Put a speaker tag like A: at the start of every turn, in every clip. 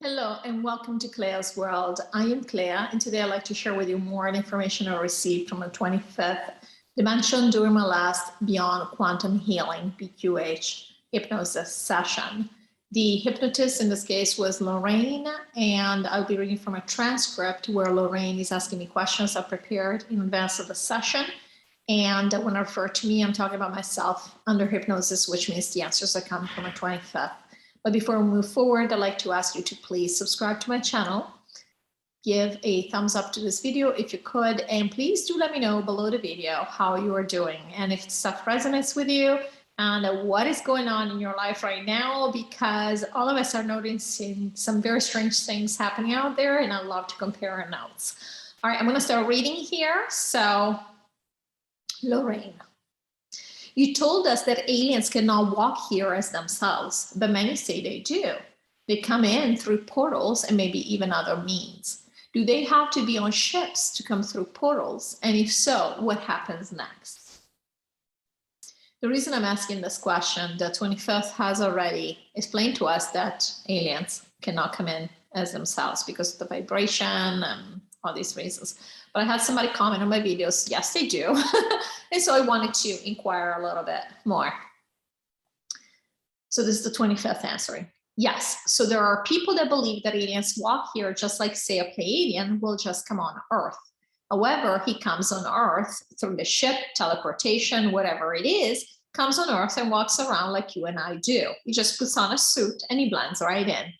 A: Hello and welcome to CLEA'S World. I am Clea and today I'd like to share with you more information I received from the 25th dimension during my last Beyond Quantum Healing (BQH) hypnosis session. The hypnotist in this case was Lorrayne, and I'll be reading from a transcript where Lorrayne is asking me questions I prepared in advance of the session. And when I refer to me, I'm talking about myself under hypnosis, which means the answers are coming from the 25th. But before we move forward, I'd like to ask you to please subscribe to my channel, give a thumbs up to this video if you could, and please do let me know below the video how you are doing and if stuff resonates with you and what is going on in your life right now, because all of us are noticing some very strange things happening out there, and I love to compare our notes. All right, I'm going to start reading here. So, Lorrayne. You told us that aliens cannot walk here as themselves, but many say they do. They come in through portals and maybe even other means. Do they have to be on ships to come through portals? And if so, what happens next? The reason I'm asking this question, the 25th has already explained to us that aliens cannot come in as themselves because of the vibration and all these reasons. But I had somebody comment on my videos, yes, they do. And so I wanted to inquire a little bit more. So this is the 25th answering. Yes, so there are people that believe that aliens walk here just like, say, a Pleiadian will just come on Earth. However, he comes on Earth through the ship, teleportation, whatever it is, comes on Earth and walks around like you and I do. He just puts on a suit and he blends right in.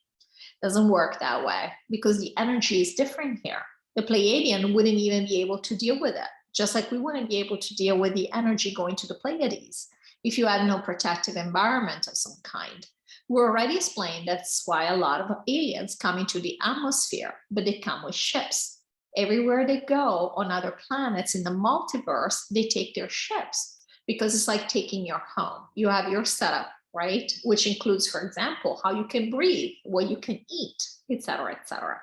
A: Doesn't work that way because the energy is different here. The Pleiadian wouldn't even be able to deal with it, just like we wouldn't be able to deal with the energy going to the Pleiades if you had no protective environment of some kind. We already explained that's why a lot of aliens come into the atmosphere, but they come with ships. Everywhere they go on other planets in the multiverse, they take their ships because it's like taking your home. You have your setup, right? Which includes, for example, how you can breathe, what you can eat, etc., etc.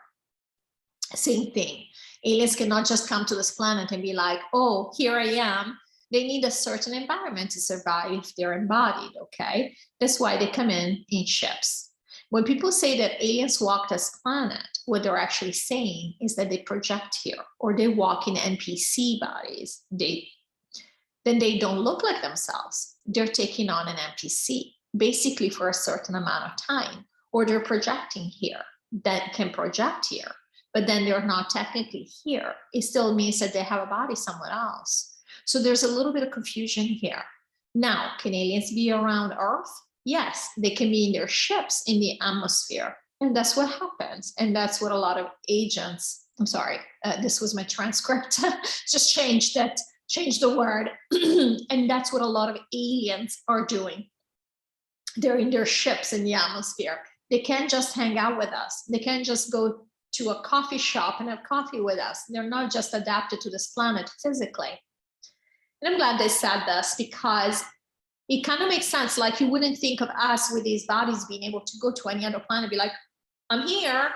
A: Same thing. Aliens cannot just come to this planet and be like, oh, here I am. They need a certain environment to survive if they're embodied, okay? That's why they come in ships. When people say that aliens walk this planet, what they're actually saying is that they project here or they walk in NPC bodies. Then they don't look like themselves. They're taking on an NPC, basically for a certain amount of time, or they're projecting here, that can project here. But then they're not technically here. It still means that they have a body somewhere else. So there's a little bit of confusion here. Now, can aliens be around Earth? Yes, they can be in their ships in the atmosphere. And that's what happens. And that's what a lot of agents, I'm sorry, this was my transcript, just change the word. And that's what a lot of aliens are doing. They're in their ships in the atmosphere. They can't just hang out with us. They can't just go to a coffee shop and have coffee with us. They're not just adapted to this planet physically. And I'm glad they said this because it kind of makes sense. Like you wouldn't think of us with these bodies being able to go to any other planet and be like, I'm here.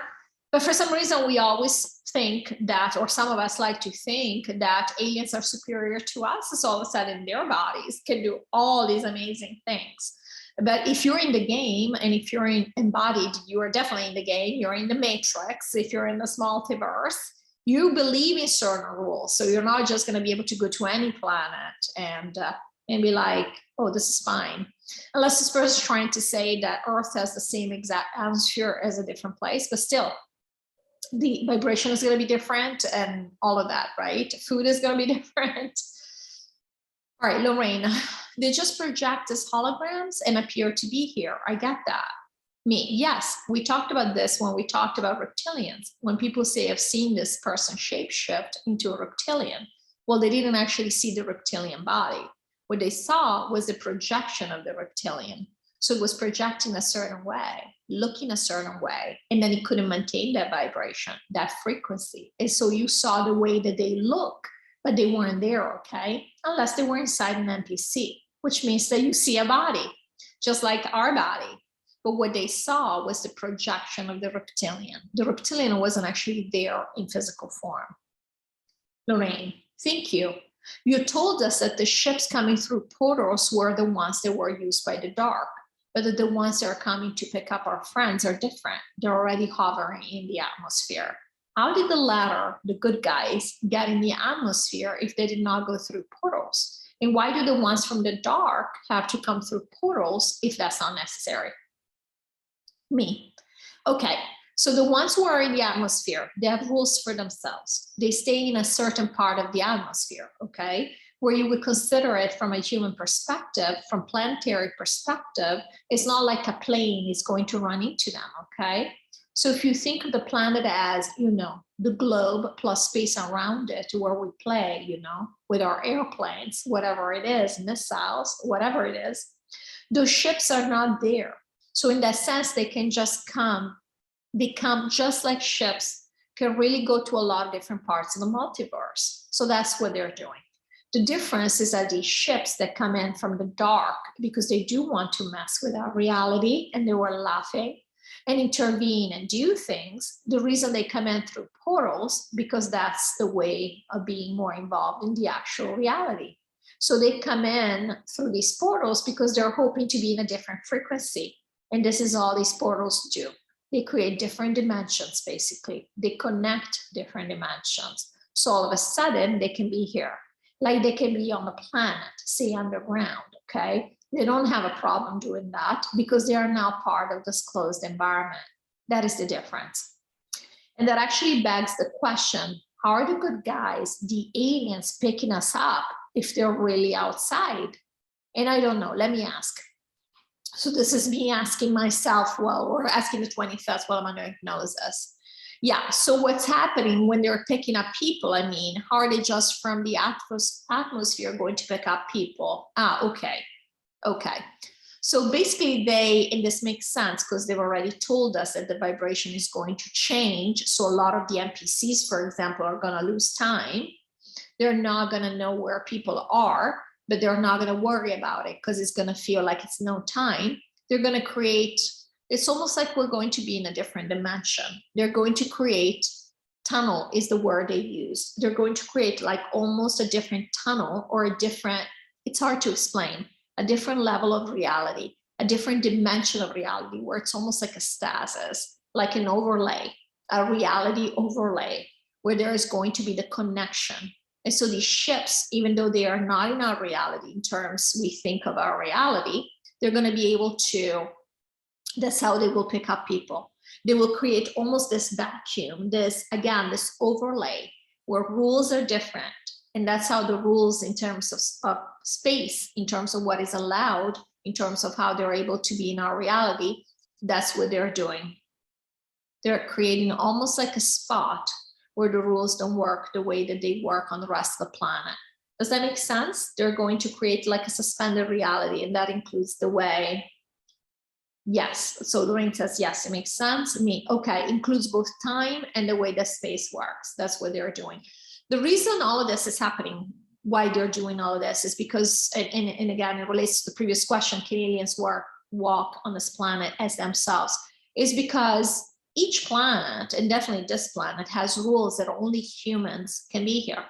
A: But for some reason, we always think that, or some of us like to think that aliens are superior to us. So all of a sudden their bodies can do all these amazing things. But if you're in the game and if you're embodied, you are definitely in the game. You're in the matrix. If you're in this multiverse, you believe in certain rules. So you're not just going to be able to go to any planet and be like, oh, this is fine. Unless this person is trying to say that Earth has the same exact atmosphere as a different place, but still the vibration is going to be different and all of that, right? Food is going to be different. All right, Lorrayne, they just project as holograms and appear to be here. I get that. Me, yes, we talked about this when we talked about reptilians. When people say, I've seen this person shapeshift into a reptilian, well, they didn't actually see the reptilian body. What they saw was the projection of the reptilian. So it was projecting a certain way, looking a certain way, and then it couldn't maintain that vibration, that frequency. And so you saw the way that they look, but they weren't there, okay? Unless they were inside an NPC, which means that you see a body, just like our body. But what they saw was the projection of the reptilian. The reptilian wasn't actually there in physical form. Lorrayne, thank you. You told us that the ships coming through portals were the ones that were used by the dark. but the ones that are coming to pick up our friends are different. They're already hovering in the atmosphere. How did the latter, the good guys, get in the atmosphere if they did not go through portals? And why do the ones from the dark have to come through portals if that's not necessary? Me. Okay, so the ones who are in the atmosphere, they have rules for themselves. They stay in a certain part of the atmosphere, okay? Where you would consider it from a human perspective, from planetary perspective, it's not like a plane is going to run into them, okay? So if you think of the planet as, you know, the globe plus space around it where we play, you know, with our airplanes, whatever it is, missiles, whatever it is, those ships are not there. So in that sense, they can just become just like ships, can really go to a lot of different parts of the multiverse. So that's what they're doing. The difference is that these ships that come in from the dark, because they do want to mess with our reality and they were laughing and intervene and do things, the reason they come in through portals, because that's the way of being more involved in the actual reality. So they come in through these portals because they're hoping to be in a different frequency. And this is all these portals do. They create different dimensions, basically. They connect different dimensions. So all of a sudden, they can be here. Like they can be on the planet, say underground, okay? They don't have a problem doing that because they are now part of this closed environment. That is the difference. And that actually begs the question, how are the good guys, the aliens, picking us up if they're really outside? And I don't know, let me ask. So this is me asking myself, well, or asking the 25th, well, I'm under hypnosis. Yeah, so what's happening when they're picking up people? I mean, how are they just from the atmosphere going to pick up people? Okay. So basically and this makes sense because they've already told us that the vibration is going to change. So a lot of the NPCs, for example, are going to lose time. They're not going to know where people are, but they're not going to worry about it because it's going to feel like it's no time. They're going to create, it's almost like we're going to be in a different dimension. They're going to create, tunnel is the word they use. They're going to create like almost a different tunnel or a different, it's hard to explain, a different level of reality, a different dimension of reality where it's almost like a stasis, like an overlay, a reality overlay where there is going to be the connection. And so these ships, even though they are not in our reality in terms we think of our reality, they're going to be able to, that's how they will pick up people. They will create almost this vacuum, this overlay where rules are different. And that's how the rules in terms of space, in terms of what is allowed, in terms of how they're able to be in our reality, that's what they're doing. They're creating almost like a spot where the rules don't work the way that they work on the rest of the planet. Does that make sense? They're going to create like a suspended reality, and that includes the way, yes. So Lorraine says, yes, it makes sense. Okay, includes both time and the way that space works. That's what they're doing. The reason all of this is happening, why they're doing all of this is because, and again, it relates to the previous question, can aliens walk on this planet as themselves, is because each planet, and definitely this planet, has rules that only humans can be here.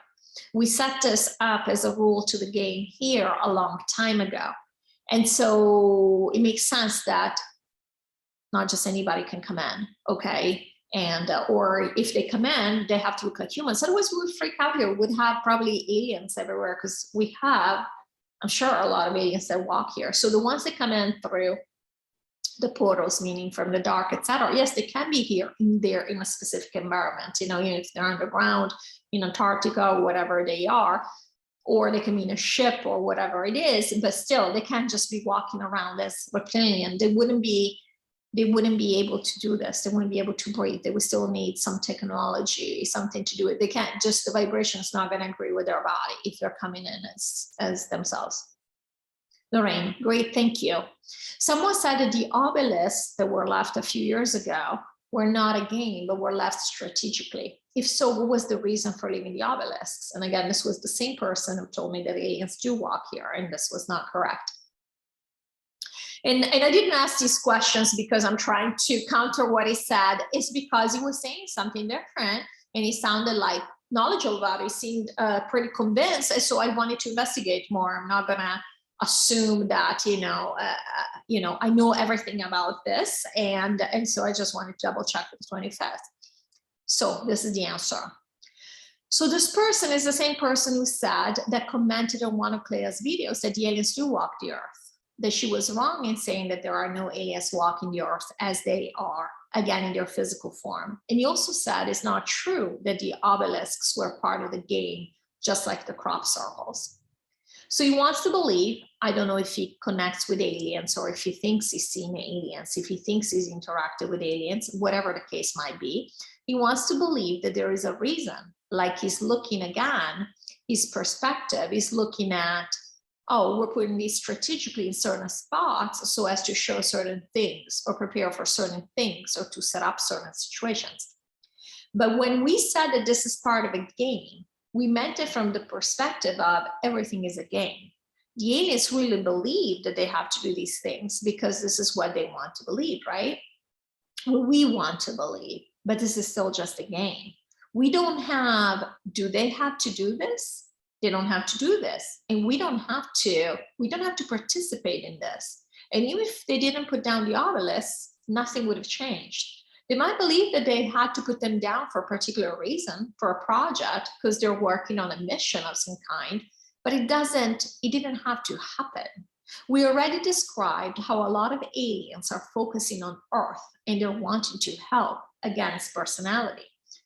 A: We set this up as a rule to the game here a long time ago. And so it makes sense that not just anybody can come in, okay? And, or if they come in, they have to look like humans. Otherwise we would freak out here. We would have probably aliens everywhere because we have, I'm sure, a lot of aliens that walk here. So the ones that come in through the portals, meaning from the dark, etc. Yes, they can be here in a specific environment, you know, if they're underground in Antarctica or whatever they are, or they can be in a ship or whatever it is, but still they can't just be walking around as reptilian. They wouldn't be able to do this. They wouldn't be able to breathe. They would still need some technology, something to do it. They can't just, the vibration is not going to agree with their body if they're coming in as themselves. Lorraine, great, thank you. Someone said that the obelisks that were left a few years ago were not a game, but were left strategically. If so, what was the reason for leaving the obelisks? And again, this was the same person who told me that aliens do walk here, and this was not correct. And I didn't ask these questions because I'm trying to counter what he said. It's because he was saying something different, and he sounded like knowledgeable about it. He seemed pretty convinced, and so I wanted to investigate more. I'm not gonna assume that, I know everything about this. And so I just wanted to double check with the 25th. So this is the answer. So this person is the same person who said, that commented on one of CLEA'S videos, that the aliens do walk the earth, that she was wrong in saying that there are no aliens walking the earth as they are, again, in their physical form. And he also said it's not true that the obelisks were part of the game, just like the crop circles. So he wants to believe, I don't know if he connects with aliens or if he thinks he's seen aliens, if he thinks he's interacted with aliens, whatever the case might be. He wants to believe that there is a reason, like he's looking again, his perspective is looking at, oh, we're putting these strategically in certain spots so as to show certain things or prepare for certain things or to set up certain situations. But when we said that this is part of a game, we meant it from the perspective of everything is a game. The aliens really believe that they have to do these things because this is what they want to believe, right? Well, we want to believe, but this is still just a game. We don't have, do they have to do this? They don't have to do this. And we don't have to participate in this. And even if they didn't put down the obelisks, nothing would have changed. They might believe that they had to put them down for a particular reason, for a project, because they're working on a mission of some kind, but it didn't have to happen. We already described how a lot of aliens are focusing on Earth and they're wanting to help against personality.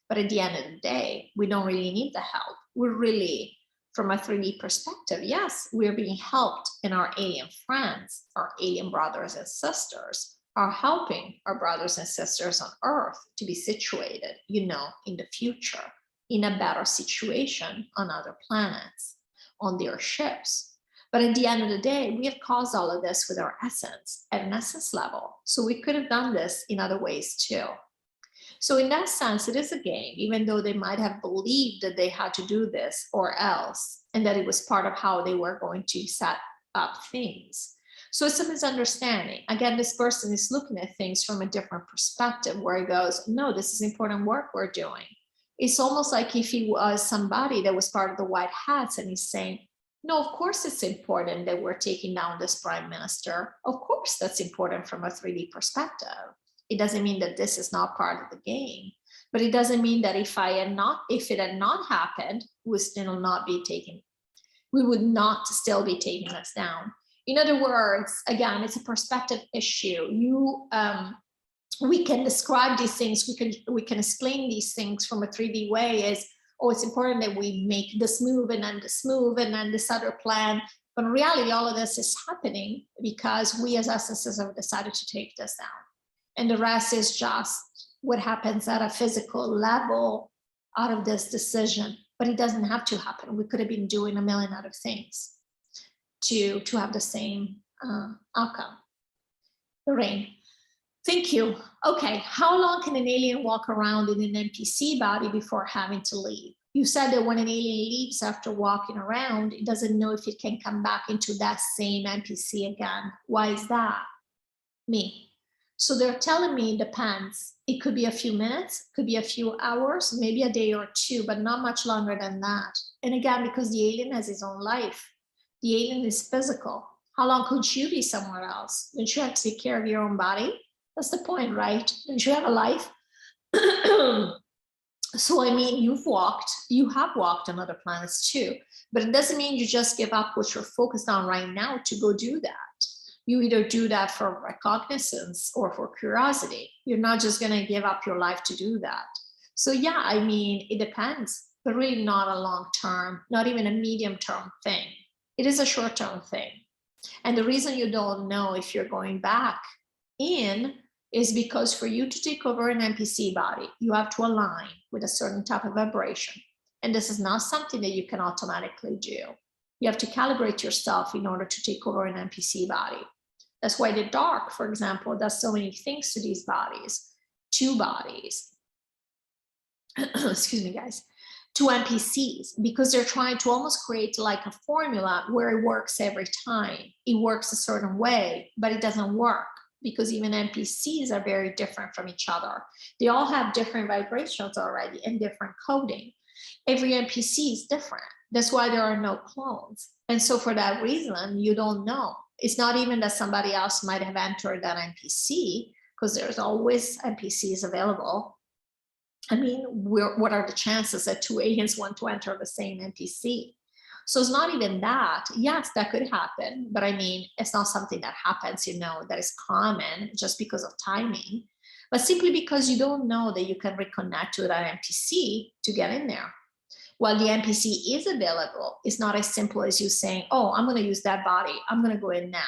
A: But at the end of the day, we don't really need the help. We're really, from a 3D perspective, yes, we're being helped, and our alien friends, our alien brothers and sisters, are helping our brothers and sisters on Earth to be situated, in the future, in a better situation on other planets, on their ships. But at the end of the day, we have caused all of this with our essence, at an essence level. So we could have done this in other ways too. So in that sense, it is a game, even though they might have believed that they had to do this or else, and that it was part of how they were going to set up things. So it's a misunderstanding. Again, this person is looking at things from a different perspective where he goes, no, this is important work we're doing. It's almost like if he was somebody that was part of the white hats and he's saying, no, of course it's important that we're taking down this prime minister. Of course that's important from a 3D perspective. It doesn't mean that this is not part of the game, but it doesn't mean that if it had not happened, we would not still be taking us down. In other words, again, it's a perspective issue. We can describe these things, we can explain these things from a 3D way as, oh, it's important that we make this move and then this move and then this other plan. But in reality, all of this is happening because we as essences have decided to take this down. And the rest is just what happens at a physical level out of this decision. But it doesn't have to happen. We could have been doing a million other things to have the same outcome. Lorrayne, thank you. Okay, how long can an alien walk around in an NPC body before having to leave? You said that when an alien leaves after walking around, it doesn't know if it can come back into that same NPC again. Why is that? Me. So they're telling me it depends. It could be a few minutes, could be a few hours, maybe a day or two, but not much longer than that. And again, because the alien has his own life. The alien is physical. How long could you be somewhere else? Don't you have to take care of your own body? That's the point, right? Don't you have a life? So, I mean, you have walked on other planets too, but it doesn't mean you just give up what you're focused on right now to go do that. You either do that for recognizance or for curiosity. You're not just going to give up your life to do that. So yeah, I mean, it depends, but really not a long-term, not even a medium-term thing. It is a short-term thing. And the reason you don't know if you're going back in is because for you to take over an NPC body, you have to align with a certain type of vibration. And this is not something that you can automatically do. You have to calibrate yourself in order to take over an NPC body. That's why the dark, for example, does so many things to these bodies, two bodies, excuse me, guys, two NPCs, because they're trying to almost create like a formula where it works every time. It works a certain way, but it doesn't work because even NPCs are very different from each other. They all have different vibrations already and different coding. Every NPC is different. That's why there are no clones. And so for that reason, you don't know. It's not even that somebody else might have entered that NPC, because there's always NPCs available. I mean, what are the chances that two aliens want to enter the same NPC? So it's not even that. Yes, that could happen, but I mean, it's not something that happens, that is common just because of timing, but simply because you don't know that you can reconnect to that NPC to get in there. While the NPC is available, it's not as simple as you saying, oh, I'm going to use that body, I'm going to go in now.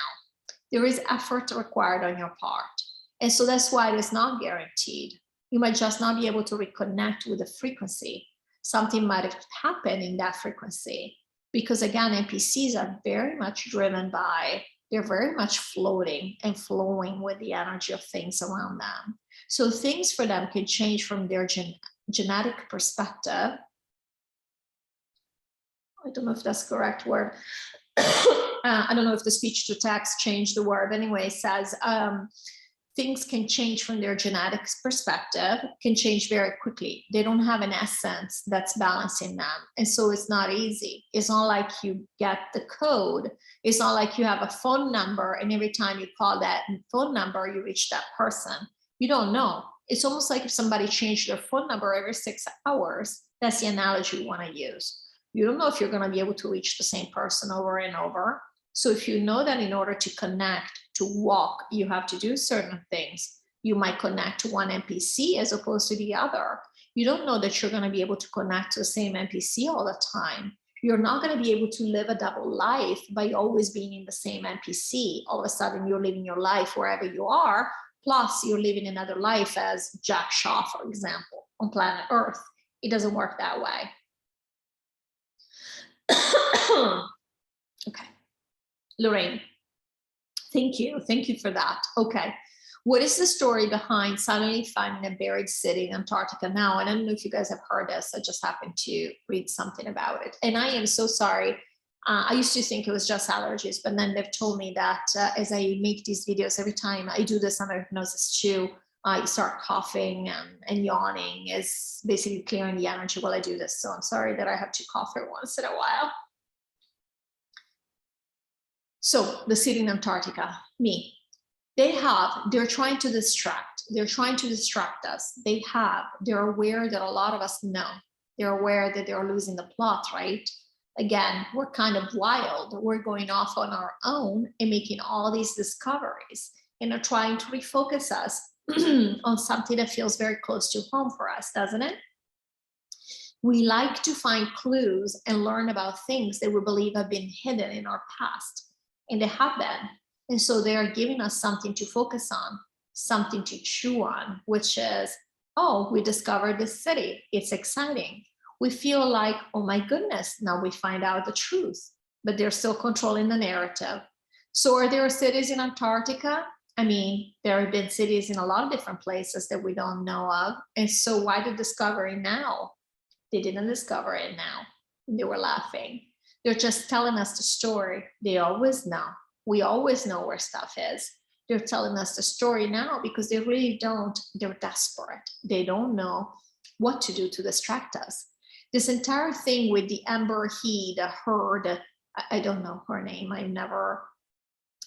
A: There is effort required on your part. And so that's why it is not guaranteed. You might just not be able to reconnect with the frequency. Something might have happened in that frequency. Because again, NPCs are very much driven by, they're very much floating and flowing with the energy of things around them. So things for them can change from their genetic perspective. I don't know if that's the correct word. I don't know if the speech to text changed the word. Anyway, it says things can change from their genetics perspective, can change very quickly. They don't have an essence that's balancing them. And so it's not easy. It's not like you get the code. It's not like you have a phone number and every time you call that phone number, you reach that person. You don't know. It's almost like if somebody changed their phone number every 6 hours. That's the analogy we want to use. You don't know if you're going to be able to reach the same person over and over. So if you know that in order to connect, to walk, you have to do certain things, you might connect to one NPC as opposed to the other. You don't know that you're going to be able to connect to the same NPC all the time. You're not going to be able to live a double life by always being in the same NPC. All of a sudden, you're living your life wherever you are, plus you're living another life as Jack Shaw, for example, on planet Earth. It doesn't work that way. Okay. Lorrayne, thank you. Thank you for that. Okay. What is the story behind suddenly finding a buried city in Antarctica now? And I don't know if you guys have heard this. I just happened to read something about it. And I am so sorry. I used to think it was just allergies, but then they've told me that as I make these videos, every time I do this under hypnosis too, I start coughing and yawning is basically clearing the energy while I do this. So I'm sorry that I have to cough every once in a while. So the city in Antarctica, me, they're trying to distract. They're trying to distract us. They're aware that a lot of us know. They're aware that they're losing the plot, right? Again, we're kind of wild. We're going off on our own and making all these discoveries and are trying to refocus us on something that feels very close to home for us, doesn't it? We like to find clues and learn about things that we believe have been hidden in our past. And they have been. And so they are giving us something to focus on, something to chew on, which is, oh, we discovered this city. It's exciting. We feel like, oh my goodness, now we find out the truth, but they're still controlling the narrative. So are there cities in Antarctica? I mean, there have been cities in a lot of different places that we don't know of. And so why the discovery now? They didn't discover it now. They were laughing. They're just telling us the story. They always know. We always know where stuff is. They're telling us the story now because they really don't. They're desperate. They don't know what to do to distract us. This entire thing with the Amber Heard, I don't know her name. I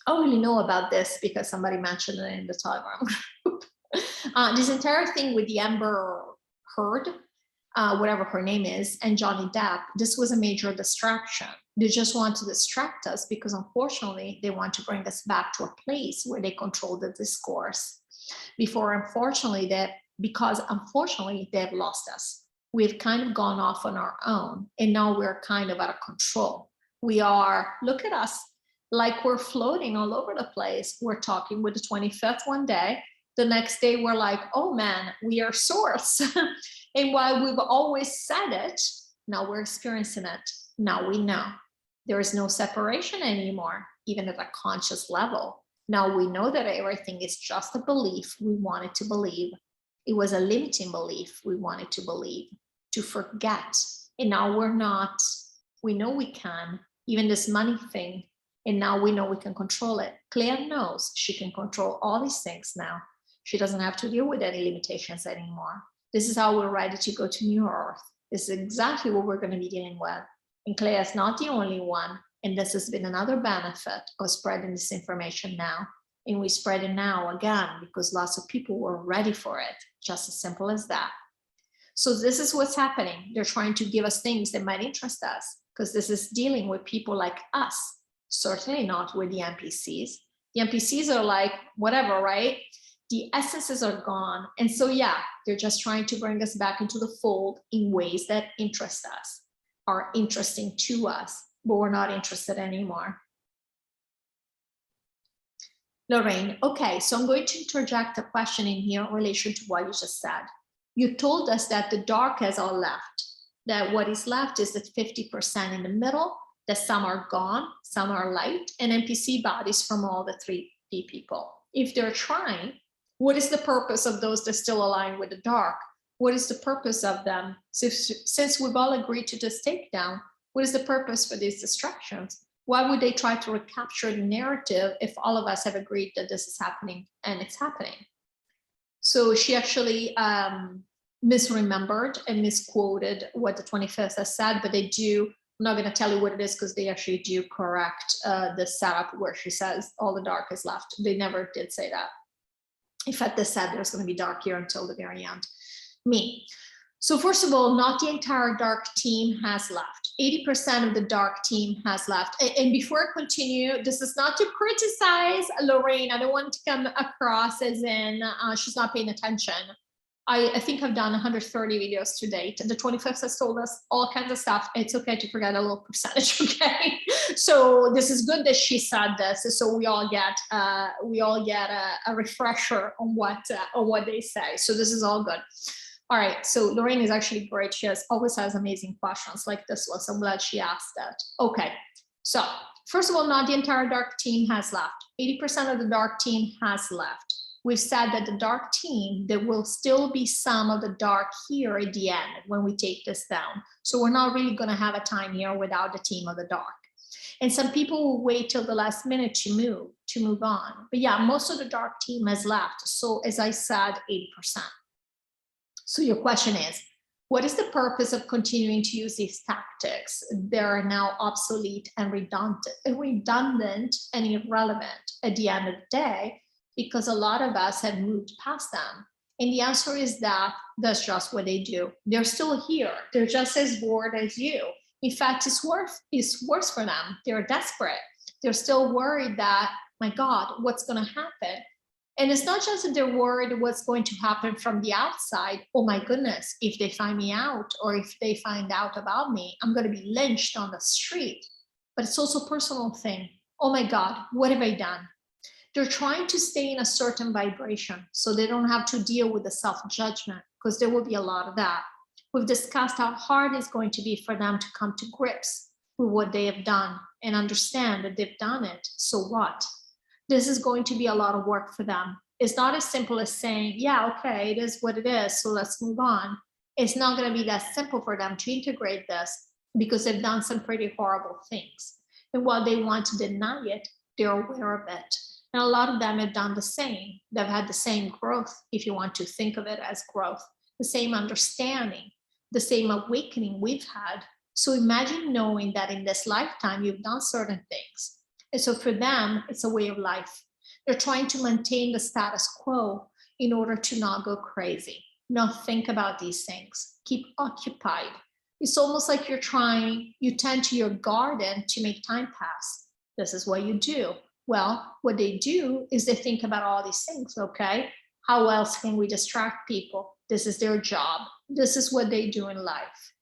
A: only know about this because somebody mentioned it in the Telegram group. This entire thing with the Amber Heard, whatever her name is, and Johnny Depp, this was a major distraction. They just want to distract us because unfortunately, they want to bring us back to a place where they control the discourse. Because unfortunately, they've lost us. We've kind of gone off on our own, and now we're kind of out of control. We are, look at us, like we're floating all over the place. We're talking with the 25th one day. The next day, we're like, oh man, we are source. And while we've always said it, now we're experiencing it. Now we know. There is no separation anymore, even at a conscious level. Now we know that everything is just a belief we wanted to believe. It was a limiting belief we wanted to believe, to forget. And now we're not. We know we can, even this money thing. And now we know we can control it. Claire knows she can control all these things now. She doesn't have to deal with any limitations anymore. This is how we're ready to go to New Earth. This is exactly what we're going to be dealing with. And CLEA is not the only one. And this has been another benefit of spreading this information now. And we spread it now again because lots of people were ready for it, just as simple as that. So this is what's happening. They're trying to give us things that might interest us because this is dealing with people like us, certainly not with the NPCs. The NPCs are like, whatever, right? The essences are gone. And so, yeah, they're just trying to bring us back into the fold in ways that interest us, are interesting to us, but we're not interested anymore. Lorraine, okay, so I'm going to interject a question in here in relation to what you just said. You told us that the dark has all left, that what is left is that 50% in the middle, that some are gone, some are light, and NPC bodies from all the 3D people. If they're trying, what is the purpose of those that still align with the dark? What is the purpose of them? So since we've all agreed to this takedown, what is the purpose for these distractions? Why would they try to recapture the narrative if all of us have agreed that this is happening and it's happening? So she actually misremembered and misquoted what the 25th has said, but they do, I'm not going to tell you what it is because they actually do correct the setup where she says all the dark is left. They never did say that. In fact, they said there's going to be dark here until the very end. So first of all, not the entire dark team has left. 80% of the dark team has left. And before I continue, this is not to criticize Lorraine. I don't want to come across as in she's not paying attention. I think I've done 130 videos to date. The 25th has told us all kinds of stuff. It's okay to forget a little percentage, okay? So this is good that she said this, so we all get a refresher on what they say. So this is all good. All right, so Lorraine is actually great. She always has amazing questions like this one, so I'm glad she asked that. Okay, so first of all, not the entire dark team has left. 80% of the dark team has left. We've said that the dark team, there will still be some of the dark here at the end when we take this down. So we're not really gonna have a time here without the team of the dark. And some people will wait till the last minute to move on. But yeah, most of the dark team has left. So as I said, 80%. So your question is, what is the purpose of continuing to use these tactics? They're now obsolete and redundant and irrelevant at the end of the day, because a lot of us have moved past them. And the answer is that that's just what they do. They're still here. They're just as bored as you. In fact, it's worse for them. They're desperate. They're still worried that, my God, what's going to happen? And it's not just that they're worried what's going to happen from the outside. Oh my goodness, if they find me out or if they find out about me, I'm going to be lynched on the street. But it's also a personal thing. Oh my God, what have I done? They're trying to stay in a certain vibration so they don't have to deal with the self-judgment, because there will be a lot of that. We've discussed how hard it's going to be for them to come to grips with what they have done and understand that they've done it. So what? This is going to be a lot of work for them. It's not as simple as saying, yeah, okay, it is what it is, so let's move on. It's not going to be that simple for them to integrate this because they've done some pretty horrible things. And while they want to deny it, they're aware of it. And a lot of them have done the same. They've had the same growth, if you want to think of it as growth, the same understanding, the same awakening we've had. So imagine knowing that in this lifetime, you've done certain things. And so for them, it's a way of life. They're trying to maintain the status quo in order to not go crazy, not think about these things, keep occupied. It's almost like you tend to your garden to make time pass. This is what you do. Well, what they do is they think about all these things, okay? How else can we distract people? This is their job. This is what they do in life.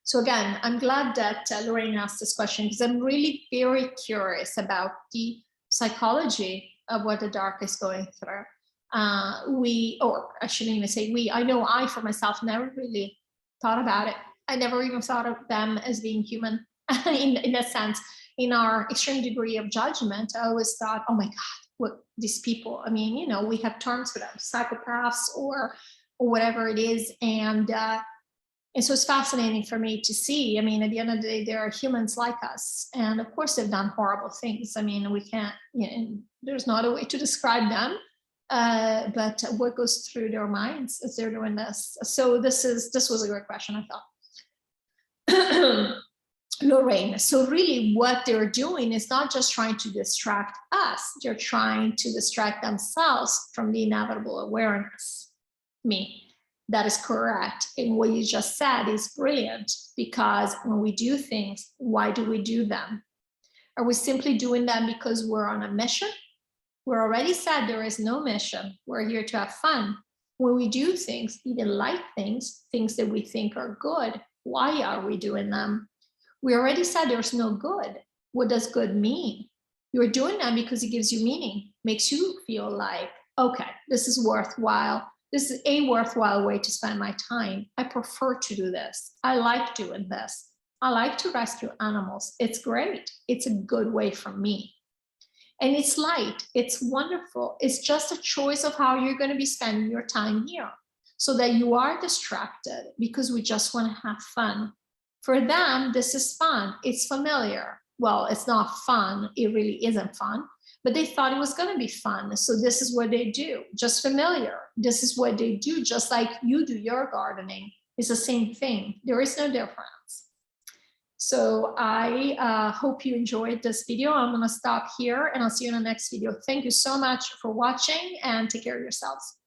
A: So again, I'm glad that Lorraine asked this question because I'm really very curious about the psychology of what the dark is going through. Or I shouldn't even say we, I know I for myself never really thought about it. I never even thought of them as being human in a sense. In our extreme degree of judgment, I always thought, oh my God, what these people, I mean, you know, we have terms for them, psychopaths or whatever it is. And so it's fascinating for me to see. I mean, at the end of the day, there are humans like us. And of course, they've done horrible things. I mean, we can't, you know, there's not a way to describe them. But what goes through their minds as they're doing this. So this was a great question, I thought. Lorrayne, so really what they're doing is not just trying to distract us, they're trying to distract themselves from the inevitable awareness. Me, that is correct. And what you just said is brilliant, because when we do things, why do we do them? Are we simply doing them because we're on a mission? We're already said there is no mission. We're here to have fun. When we do things, even light things, things that we think are good, why are we doing them? We already said there's no good. What does good mean? You're doing that because it gives you meaning, makes you feel like, okay, this is worthwhile. This is a worthwhile way to spend my time. I prefer to do this. I like doing this. I like to rescue animals. It's great. It's a good way for me. And it's light. It's wonderful. It's just a choice of how you're going to be spending your time here, so that you are distracted because we just want to have fun. For them, this is fun. It's familiar. Well, it's not fun. It really isn't fun, but they thought it was going to be fun. So this is what they do, just familiar. This is what they do, just like you do your gardening. It's the same thing. There is no difference. So I hope you enjoyed this video. I'm going to stop here and I'll see you in the next video. Thank you so much for watching and take care of yourselves.